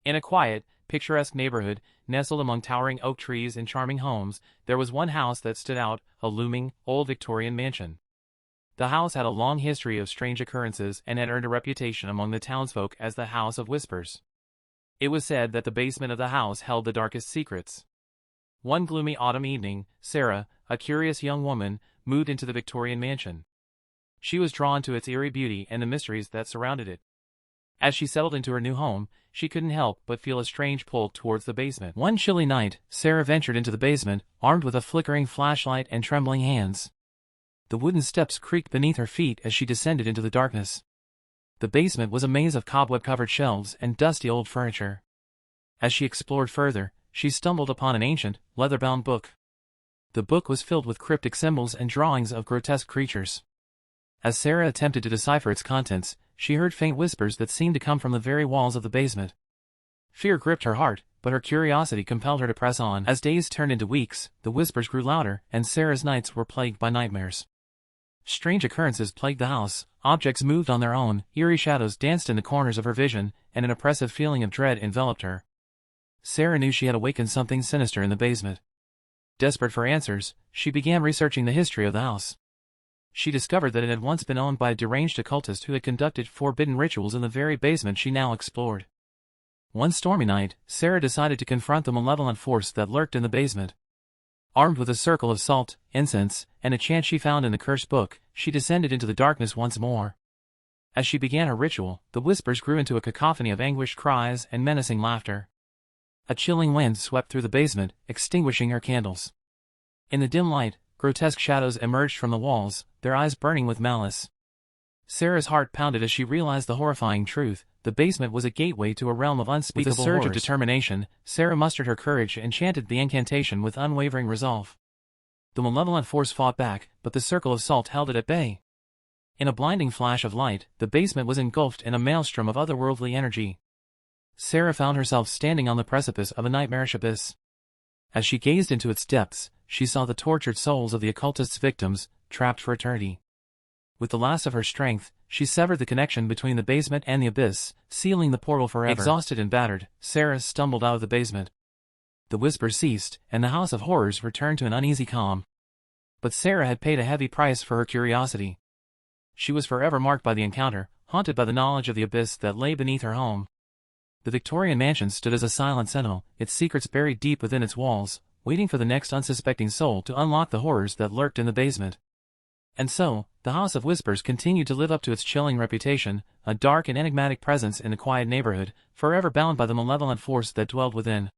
In a quiet, picturesque neighborhood, nestled among towering oak trees and charming homes, there was one house that stood out, a looming, old Victorian mansion. The house had a long history of strange occurrences and had earned a reputation among the townsfolk as the House of Whispers. It was said that the basement of the house held the darkest secrets. One gloomy autumn evening, Sarah, a curious young woman, moved into the Victorian mansion. She was drawn to its eerie beauty and the mysteries that surrounded it. As she settled into her new home, she couldn't help but feel a strange pull towards the basement. One chilly night, Sarah ventured into the basement, armed with a flickering flashlight and trembling hands. The wooden steps creaked beneath her feet as she descended into the darkness. The basement was a maze of cobweb-covered shelves and dusty old furniture. As she explored further, she stumbled upon an ancient, leather-bound book. The book was filled with cryptic symbols and drawings of grotesque creatures. As Sarah attempted to decipher its contents, she heard faint whispers that seemed to come from the very walls of the basement. Fear gripped her heart, but her curiosity compelled her to press on. As days turned into weeks, the whispers grew louder, and Sarah's nights were plagued by nightmares. Strange occurrences plagued the house, objects moved on their own, eerie shadows danced in the corners of her vision, and an oppressive feeling of dread enveloped her. Sarah knew she had awakened something sinister in the basement. Desperate for answers, she began researching the history of the house. She discovered that it had once been owned by a deranged occultist who had conducted forbidden rituals in the very basement she now explored. One stormy night, Sarah decided to confront the malevolent force that lurked in the basement. Armed with a circle of salt, incense, and a chant she found in the cursed book, she descended into the darkness once more. As she began her ritual, the whispers grew into a cacophony of anguished cries and menacing laughter. A chilling wind swept through the basement, extinguishing her candles. In the dim light, grotesque shadows emerged from the walls, their eyes burning with malice. Sarah's heart pounded as she realized the horrifying truth. The basement was a gateway to a realm of unspeakable horrors. With a surge of determination, Sarah mustered her courage and chanted the incantation with unwavering resolve. The malevolent force fought back, but the circle of salt held it at bay. In a blinding flash of light, the basement was engulfed in a maelstrom of otherworldly energy. Sarah found herself standing on the precipice of a nightmarish abyss. As she gazed into its depths, she saw the tortured souls of the occultist's victims, trapped for eternity. With the last of her strength, she severed the connection between the basement and the abyss, sealing the portal forever. Exhausted and battered, Sarah stumbled out of the basement. The whispers ceased, and the House of Horrors returned to an uneasy calm. But Sarah had paid a heavy price for her curiosity. She was forever marked by the encounter, haunted by the knowledge of the abyss that lay beneath her home. The Victorian mansion stood as a silent sentinel, its secrets buried deep within its walls, waiting for the next unsuspecting soul to unlock the horrors that lurked in the basement. And so, the House of Whispers continued to live up to its chilling reputation, a dark and enigmatic presence in the quiet neighborhood, forever bound by the malevolent force that dwelled within.